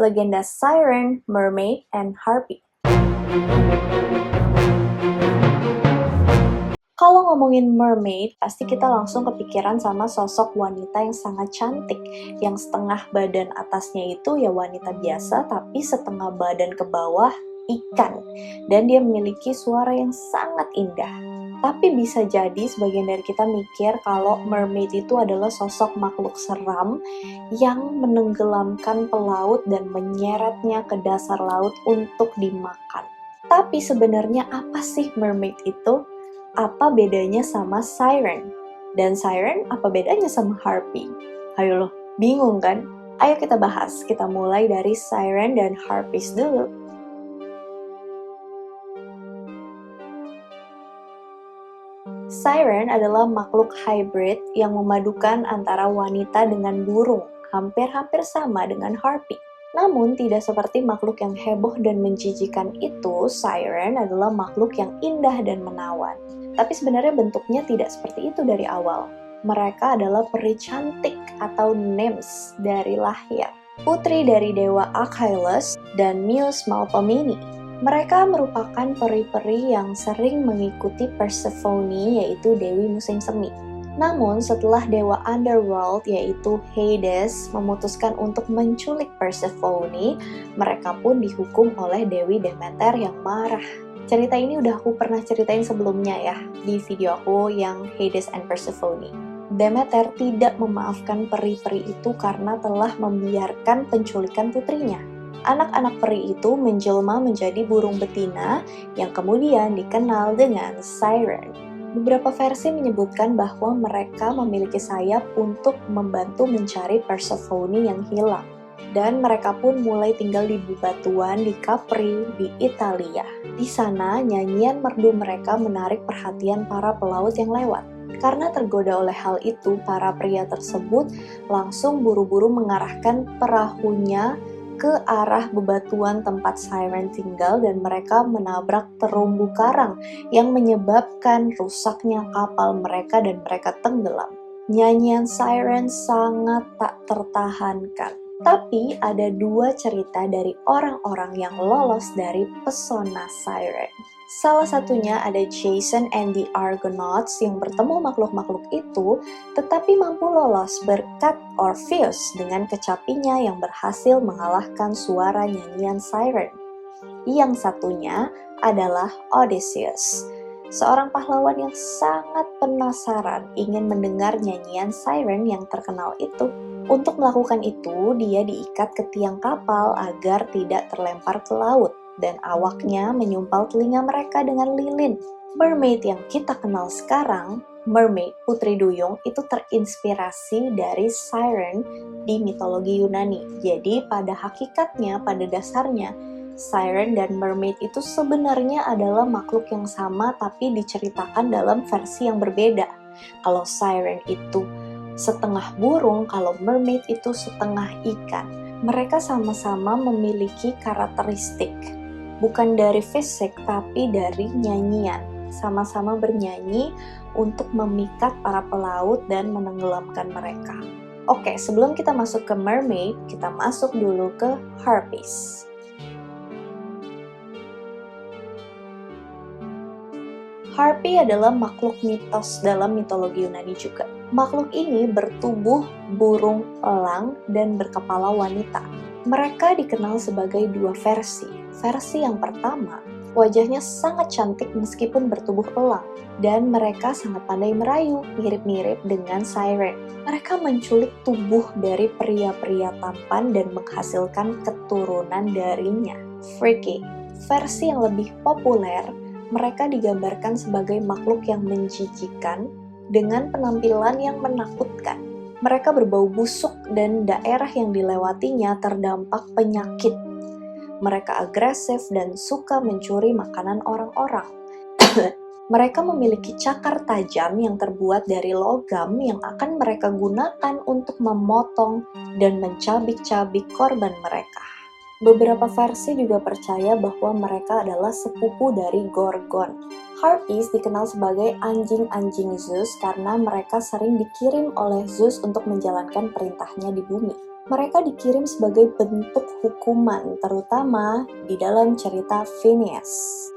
legenda Siren, Mermaid, and Harpy. Kalau ngomongin mermaid, pasti kita langsung kepikiran sama sosok wanita yang sangat cantik, yang setengah badan atasnya itu ya wanita biasa, tapi setengah badan ke bawah ikan, dan dia memiliki suara yang sangat indah. Tapi bisa jadi sebagian dari kita mikir kalau mermaid itu adalah sosok makhluk seram yang menenggelamkan pelaut dan menyeretnya ke dasar laut untuk dimakan. Tapi sebenarnya apa sih mermaid itu? Apa bedanya sama siren? Dan siren apa bedanya sama harpy? Ayo loh, bingung kan? Ayo kita bahas, kita mulai dari siren dan harpies dulu. Siren adalah makhluk hybrid yang memadukan antara wanita dengan burung, hampir-hampir sama dengan harpy. Namun, tidak seperti makhluk yang heboh dan menjijikan itu, siren adalah makhluk yang indah dan menawan. Tapi sebenarnya bentuknya tidak seperti itu dari awal. Mereka adalah peri cantik atau nymphs dari lahir, putri dari dewa Achilles dan Muse Melpomene. Mereka merupakan peri-peri yang sering mengikuti Persephone, yaitu dewi musim semi. Namun setelah dewa underworld yaitu Hades memutuskan untuk menculik Persephone, mereka pun dihukum oleh Dewi Demeter yang marah. Cerita ini udah aku pernah ceritain sebelumnya ya, di video aku yang Hades and Persephone. Demeter tidak memaafkan peri-peri itu karena telah membiarkan penculikan putrinya. Anak-anak peri itu menjelma menjadi burung betina yang kemudian dikenal dengan siren. Beberapa versi menyebutkan bahwa mereka memiliki sayap untuk membantu mencari Persephone yang hilang. Dan mereka pun mulai tinggal di bebatuan di Capri, di Italia. Di sana, nyanyian merdu mereka menarik perhatian para pelaut yang lewat. Karena tergoda oleh hal itu, para pria tersebut langsung buru-buru mengarahkan perahunya ke arah bebatuan tempat siren tinggal dan mereka menabrak terumbu karang yang menyebabkan rusaknya kapal mereka dan mereka tenggelam. Nyanyian siren sangat tak tertahankan. Tapi ada dua cerita dari orang-orang yang lolos dari pesona siren. Salah satunya ada Jason and the Argonauts yang bertemu makhluk-makhluk itu tetapi mampu lolos berkat Orpheus dengan kecapinya yang berhasil mengalahkan suara nyanyian siren. Yang satunya adalah Odysseus, seorang pahlawan yang sangat penasaran ingin mendengar nyanyian siren yang terkenal itu. Untuk melakukan itu, dia diikat ke tiang kapal agar tidak terlempar ke laut, dan awaknya menyumpal telinga mereka dengan lilin. Mermaid yang kita kenal sekarang, mermaid, putri duyung, itu terinspirasi dari siren di mitologi Yunani. Jadi pada hakikatnya, pada dasarnya, siren dan mermaid itu sebenarnya adalah makhluk yang sama tapi diceritakan dalam versi yang berbeda. Kalau siren itu setengah burung, kalau mermaid itu setengah ikan. Mereka sama-sama memiliki karakteristik, bukan dari fisik tapi dari nyanyian. Sama-sama bernyanyi untuk memikat para pelaut dan menenggelamkan mereka. Oke, sebelum kita masuk ke mermaid, kita masuk dulu ke harpies. Harpy adalah makhluk mitos dalam mitologi Yunani juga. Makhluk ini bertubuh burung elang dan berkepala wanita. Mereka dikenal sebagai dua versi. Versi yang pertama, wajahnya sangat cantik meskipun bertubuh elang, dan mereka sangat pandai merayu, mirip-mirip dengan siren. Mereka menculik tubuh dari pria-pria tampan dan menghasilkan keturunan darinya. Freaky. Versi yang lebih populer, mereka digambarkan sebagai makhluk yang menjijikan dengan penampilan yang menakutkan. Mereka berbau busuk dan daerah yang dilewatinya terdampak penyakit. Mereka agresif dan suka mencuri makanan orang-orang. Mereka memiliki cakar tajam yang terbuat dari logam yang akan mereka gunakan untuk memotong dan mencabik-cabik korban mereka. Beberapa versi juga percaya bahwa mereka adalah sepupu dari Gorgon. Harpies dikenal sebagai anjing-anjing Zeus karena mereka sering dikirim oleh Zeus untuk menjalankan perintahnya di bumi. Mereka dikirim sebagai bentuk hukuman, terutama di dalam cerita Phineas.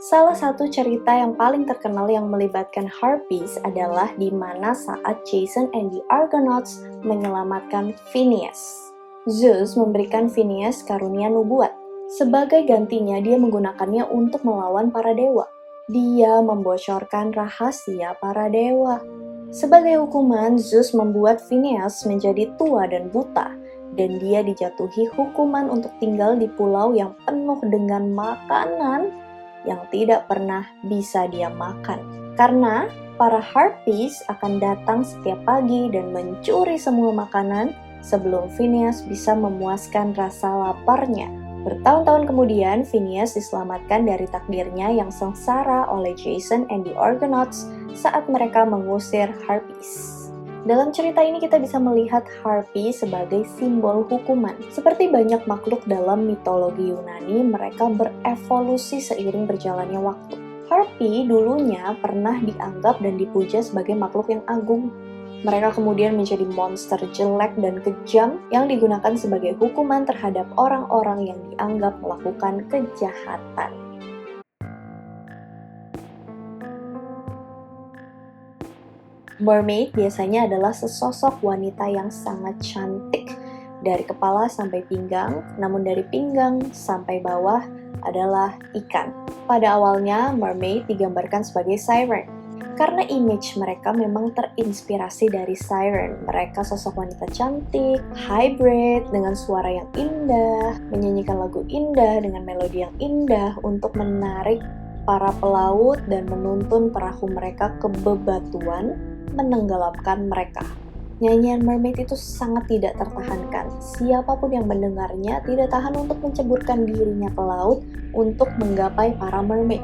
Salah satu cerita yang paling terkenal yang melibatkan Harpies adalah di mana saat Jason and the Argonauts menyelamatkan Phineas. Zeus memberikan Phineas karunia nubuat. Sebagai gantinya, dia menggunakannya untuk melawan para dewa. Dia membocorkan rahasia para dewa. Sebagai hukuman, Zeus membuat Phineas menjadi tua dan buta, dan dia dijatuhi hukuman untuk tinggal di pulau yang penuh dengan makanan yang tidak pernah bisa dia makan. Karena para Harpies akan datang setiap pagi dan mencuri semua makanan sebelum Phineas bisa memuaskan rasa laparnya. Bertahun-tahun kemudian, Phineas diselamatkan dari takdirnya yang sengsara oleh Jason and the Argonauts saat mereka mengusir Harpies. Dalam cerita ini kita bisa melihat Harpy sebagai simbol hukuman. Seperti banyak makhluk dalam mitologi Yunani, mereka berevolusi seiring berjalannya waktu. Harpy dulunya pernah dianggap dan dipuja sebagai makhluk yang agung. Mereka kemudian menjadi monster jelek dan kejam yang digunakan sebagai hukuman terhadap orang-orang yang dianggap melakukan kejahatan. Mermaid biasanya adalah sesosok wanita yang sangat cantik, dari kepala sampai pinggang, namun dari pinggang sampai bawah adalah ikan. Pada awalnya, mermaid digambarkan sebagai siren. Karena image mereka memang terinspirasi dari siren. Mereka sosok wanita cantik, hybrid, dengan suara yang indah, menyanyikan lagu indah dengan melodi yang indah untuk menarik para pelaut dan menuntun perahu mereka ke bebatuan, menenggelamkan mereka. Nyanyian mermaid itu sangat tidak tertahankan. Siapapun yang mendengarnya tidak tahan untuk menceburkan dirinya ke laut untuk menggapai para mermaid.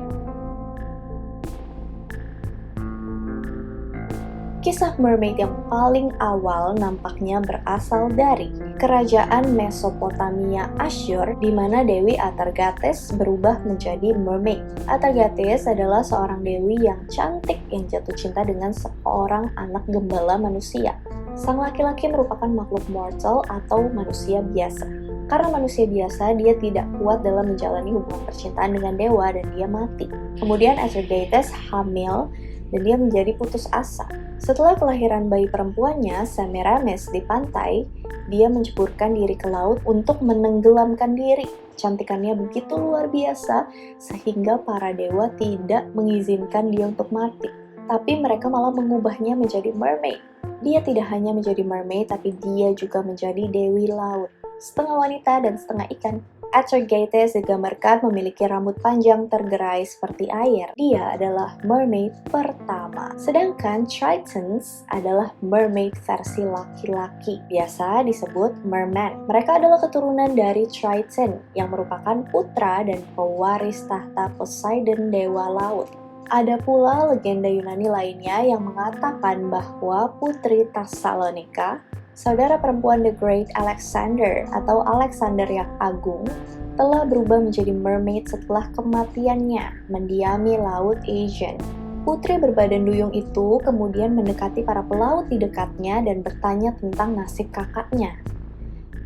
Kisah mermaid yang paling awal nampaknya berasal dari kerajaan Mesopotamia Asyur, di mana Dewi Atargates berubah menjadi mermaid. Atargates adalah seorang dewi yang cantik yang jatuh cinta dengan seorang anak gembala manusia. Sang laki-laki merupakan makhluk mortal atau manusia biasa. Karena manusia biasa, dia tidak kuat dalam menjalani hubungan percintaan dengan dewa dan dia mati. Kemudian Atargates hamil dan dia menjadi putus asa. Setelah kelahiran bayi perempuannya, Semiramis di pantai, dia menceburkan diri ke laut untuk menenggelamkan diri. Cantikannya begitu luar biasa, sehingga para dewa tidak mengizinkan dia untuk mati. Tapi mereka malah mengubahnya menjadi mermaid. Dia tidak hanya menjadi mermaid, tapi dia juga menjadi dewi laut. Setengah wanita dan setengah ikan. Atargates digambarkan memiliki rambut panjang tergerai seperti air. Dia adalah mermaid pertama. Sedangkan Tritons adalah mermaid versi laki-laki. Biasa disebut merman. Mereka adalah keturunan dari Triton yang merupakan putra dan pewaris tahta Poseidon, dewa laut. Ada pula legenda Yunani lainnya yang mengatakan bahwa putri Thessalonika, saudara perempuan The Great Alexander atau Alexander yang Agung, telah berubah menjadi mermaid setelah kematiannya mendiami Laut Aegean. Putri berbadan duyung itu kemudian mendekati para pelaut di dekatnya dan bertanya tentang nasib kakaknya.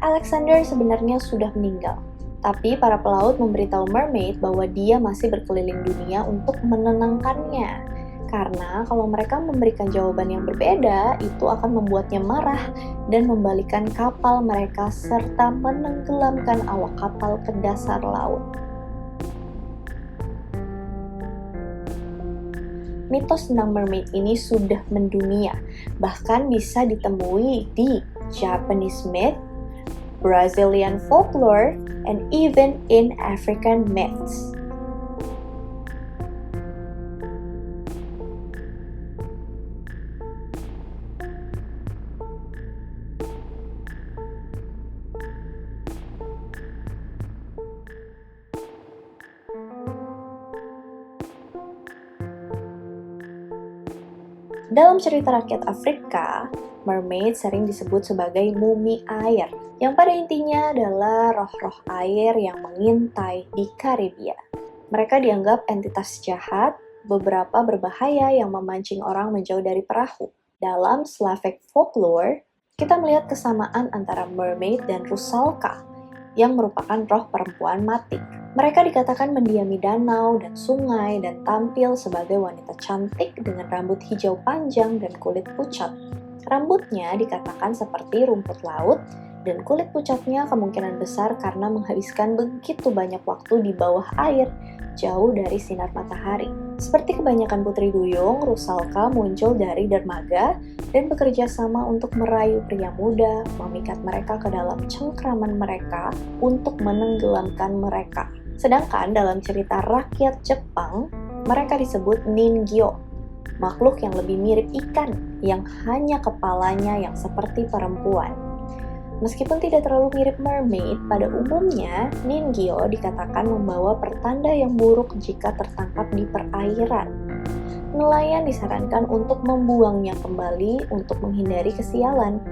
Alexander sebenarnya sudah meninggal, tapi para pelaut memberitahu mermaid bahwa dia masih berkeliling dunia untuk menenangkannya. Karena kalau mereka memberikan jawaban yang berbeda, itu akan membuatnya marah dan membalikkan kapal mereka serta menenggelamkan awak kapal ke dasar laut. Mitos tentang mermaid ini sudah mendunia, bahkan bisa ditemui di Japanese myth, Brazilian folklore, and even in African myths. Dalam cerita rakyat Afrika, mermaid sering disebut sebagai mumi air, yang pada intinya adalah roh-roh air yang mengintai di Karibia. Mereka dianggap entitas jahat, beberapa berbahaya yang memancing orang menjauh dari perahu. Dalam Slavic folklore, Kita melihat kesamaan antara mermaid dan rusalka, yang merupakan roh perempuan mati. Mereka dikatakan mendiami danau dan sungai dan tampil sebagai wanita cantik dengan rambut hijau panjang dan kulit pucat. Rambutnya dikatakan seperti rumput laut, dan kulit pucatnya kemungkinan besar karena menghabiskan begitu banyak waktu di bawah air, jauh dari sinar matahari. Seperti kebanyakan putri duyung, rusalka muncul dari dermaga dan bekerja sama untuk merayu pria muda, memikat mereka ke dalam cengkraman mereka untuk menenggelamkan mereka. Sedangkan dalam cerita rakyat Jepang, mereka disebut ningyo, makhluk yang lebih mirip ikan, yang hanya kepalanya yang seperti perempuan. Meskipun tidak terlalu mirip mermaid, pada umumnya ningyo dikatakan membawa pertanda yang buruk jika tertangkap di perairan. Nelayan disarankan untuk membuangnya kembali untuk menghindari kesialan.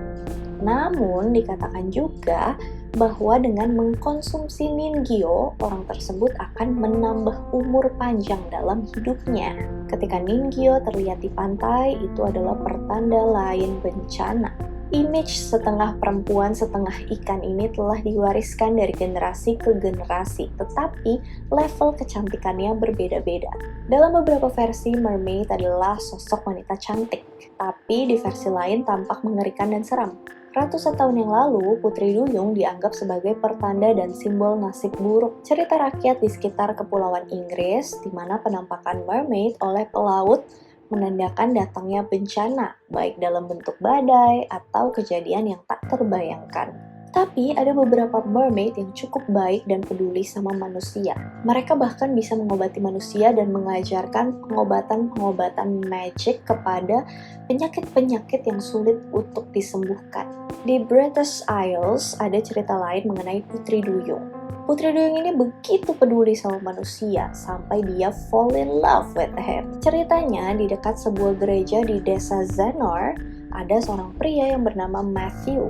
Namun, dikatakan juga bahwa dengan mengkonsumsi ningyo, orang tersebut akan menambah umur panjang dalam hidupnya. Ketika ningyo terlihat di pantai, itu adalah pertanda lain bencana. Image setengah perempuan setengah ikan ini telah diwariskan dari generasi ke generasi, tetapi level kecantikannya berbeda-beda. Dalam beberapa versi, mermaid adalah sosok wanita cantik, tapi di versi lain tampak mengerikan dan seram. Ratusan tahun yang lalu, putri duyung dianggap sebagai pertanda dan simbol nasib buruk. Cerita rakyat di sekitar Kepulauan Inggris, di mana penampakan mermaid oleh pelaut menandakan datangnya bencana, baik dalam bentuk badai atau kejadian yang tak terbayangkan. Tapi ada beberapa mermaid yang cukup baik dan peduli sama manusia. Mereka bahkan bisa mengobati manusia dan mengajarkan pengobatan-pengobatan magic kepada penyakit-penyakit yang sulit untuk disembuhkan. Di British Isles ada cerita lain mengenai putri duyung. Putri duyung ini begitu peduli sama manusia sampai dia fall in love with him. Ceritanya, di dekat sebuah gereja di desa Zanor, ada seorang pria yang bernama Matthew.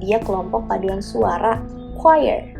Dia kelompok paduan suara, choir.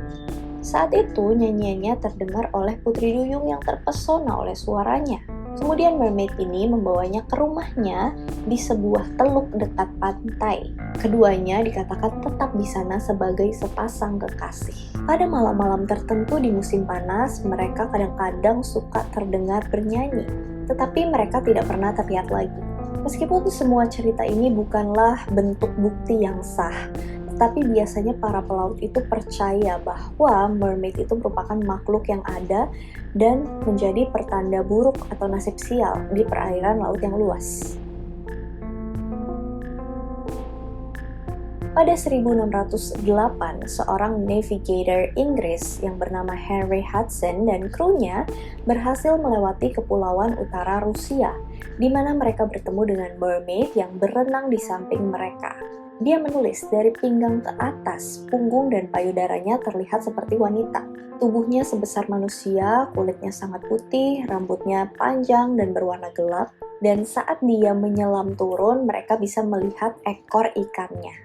Saat itu nyanyiannya terdengar oleh putri duyung yang terpesona oleh suaranya. Kemudian mermaid ini membawanya ke rumahnya di sebuah teluk dekat pantai. Keduanya dikatakan tetap di sana sebagai sepasang kekasih. Pada malam-malam tertentu di musim panas, mereka kadang-kadang suka terdengar bernyanyi, tetapi mereka tidak pernah terlihat lagi. Meskipun semua cerita ini bukanlah bentuk bukti yang sah, tetapi biasanya para pelaut itu percaya bahwa mermaid itu merupakan makhluk yang ada dan menjadi pertanda buruk atau nasib sial di perairan laut yang luas. Pada 1608, seorang navigator Inggris yang bernama Henry Hudson dan krunya berhasil melewati kepulauan utara Rusia, di mana mereka bertemu dengan mermaid yang berenang di samping mereka. Dia menulis, dari pinggang ke atas, punggung dan payudaranya terlihat seperti wanita. Tubuhnya sebesar manusia, kulitnya sangat putih, rambutnya panjang dan berwarna gelap, dan saat dia menyelam turun, mereka bisa melihat ekor ikannya.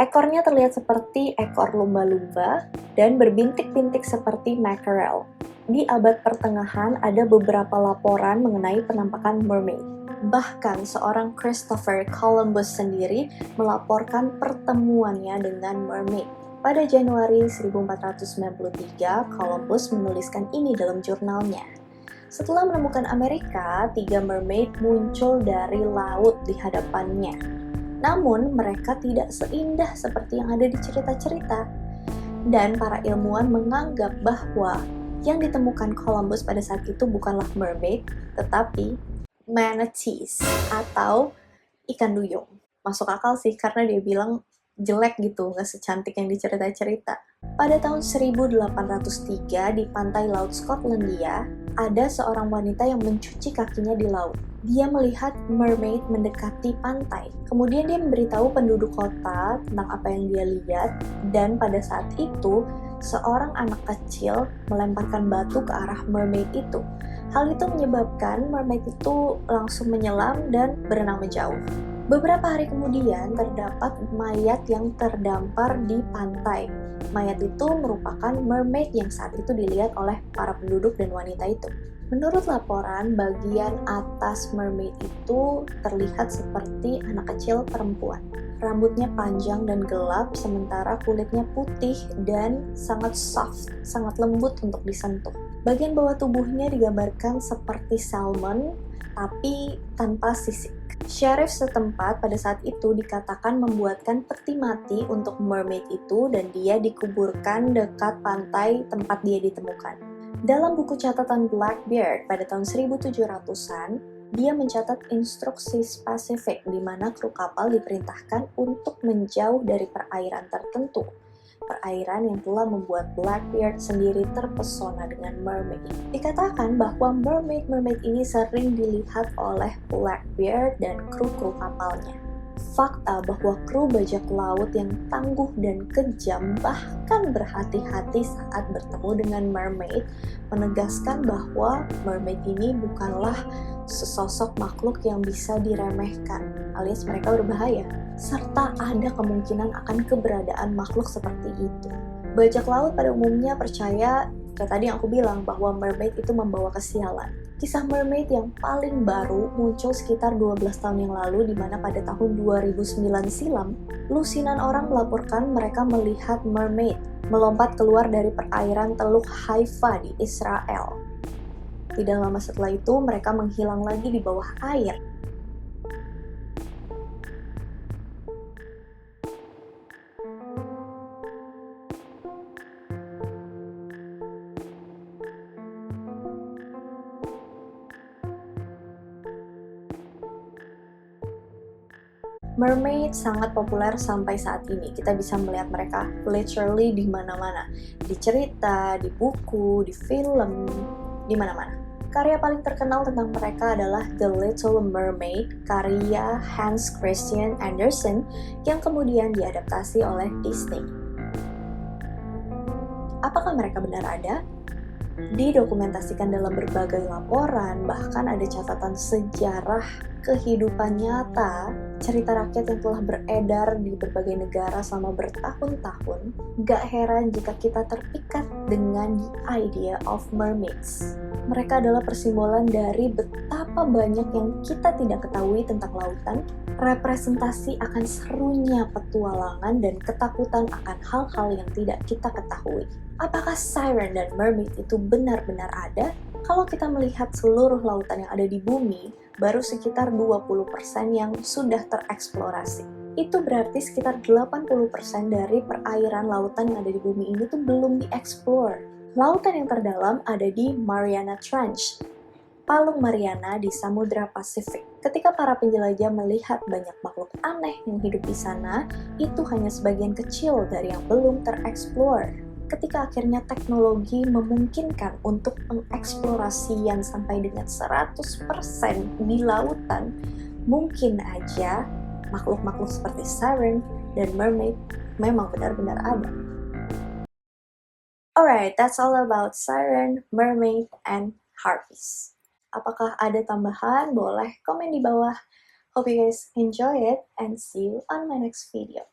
Ekornya terlihat seperti ekor lumba-lumba dan berbintik-bintik seperti mackerel. Di abad pertengahan ada beberapa laporan mengenai penampakan mermaid. Bahkan seorang Christopher Columbus sendiri melaporkan pertemuannya dengan mermaid. Pada Januari 1493, Columbus menuliskan ini dalam jurnalnya. Setelah menemukan Amerika, 3 mermaid muncul dari laut di hadapannya. Namun, mereka tidak seindah seperti yang ada di cerita-cerita. Dan para ilmuwan menganggap bahwa yang ditemukan Columbus pada saat itu bukanlah mermaid, tetapi manatees atau ikan duyung. Masuk akal sih karena dia bilang jelek gitu, nggak secantik yang dicerita-cerita. Pada tahun 1803 di pantai laut Skotlandia, ada seorang wanita yang mencuci kakinya di laut. Dia melihat mermaid mendekati pantai. Kemudian dia memberitahu penduduk kota tentang apa yang dia lihat, dan pada saat itu seorang anak kecil melemparkan batu ke arah mermaid itu. Hal itu menyebabkan mermaid itu langsung menyelam dan berenang menjauh. Beberapa hari kemudian terdapat mayat yang terdampar di pantai. Mayat itu merupakan mermaid yang saat itu dilihat oleh para penduduk dan wanita itu. Menurut laporan, bagian atas mermaid itu terlihat seperti anak kecil perempuan. Rambutnya panjang dan gelap, sementara kulitnya putih dan sangat soft, sangat lembut untuk disentuh. Bagian bawah tubuhnya digambarkan seperti salmon, tapi tanpa sisik. Sheriff setempat pada saat itu dikatakan membuatkan peti mati untuk mermaid itu dan dia dikuburkan dekat pantai tempat dia ditemukan. Dalam buku catatan Blackbeard pada tahun 1700-an, dia mencatat instruksi spesifik di mana kru kapal diperintahkan untuk menjauh dari perairan tertentu. Perairan yang telah membuat Blackbeard sendiri terpesona dengan mermaid. Dikatakan bahwa mermaid ini sering dilihat oleh Blackbeard dan kru-kru kapalnya. Fakta bahwa kru bajak laut yang tangguh dan kejam bahkan berhati-hati saat bertemu dengan mermaid menegaskan bahwa mermaid ini bukanlah sesosok makhluk yang bisa diremehkan, alias mereka berbahaya, serta ada kemungkinan akan keberadaan makhluk seperti itu. Bajak laut pada umumnya percaya, kayak tadi yang aku bilang, bahwa mermaid itu membawa kesialan. Kisah mermaid yang paling baru muncul sekitar 12 tahun yang lalu, di mana pada tahun 2009 silam, lusinan orang melaporkan mereka melihat mermaid melompat keluar dari perairan Teluk Haifa di Israel. Tidak lama setelah itu, mereka menghilang lagi di bawah air. Mermaid sangat populer sampai saat ini. Kita bisa melihat mereka literally di mana-mana. Di cerita, di buku, di film, di mana-mana. Karya paling terkenal tentang mereka adalah The Little Mermaid, karya Hans Christian Andersen yang kemudian diadaptasi oleh Disney. Apakah mereka benar ada? Didokumentasikan dalam berbagai laporan, bahkan ada catatan sejarah kehidupan nyata, cerita rakyat yang telah beredar di berbagai negara selama bertahun-tahun. Gak heran jika kita terpikat dengan the idea of mermaids. Mereka adalah persimbolan dari betapa banyak yang kita tidak ketahui tentang lautan, representasi akan serunya petualangan dan ketakutan akan hal-hal yang tidak kita ketahui. Apakah siren dan mermaid itu benar-benar ada? Kalau kita melihat seluruh lautan yang ada di bumi, baru sekitar 20% yang sudah tereksplorasi. Itu berarti sekitar 80% dari perairan lautan yang ada di bumi ini tuh belum dieksplor. Lautan yang terdalam ada di Mariana Trench, Palung Mariana di Samudra Pasifik. Ketika para penjelajah melihat banyak makhluk aneh yang hidup di sana, itu hanya sebagian kecil dari yang belum tereksplor. Ketika akhirnya teknologi memungkinkan untuk pengeksplorasian sampai dengan 100% di lautan, mungkin aja makhluk-makhluk seperti siren dan mermaid memang benar-benar ada. Alright, that's all about siren, mermaid, and harpies. Apakah ada tambahan? Boleh komen di bawah. Hope you guys enjoy it and see you on my next video.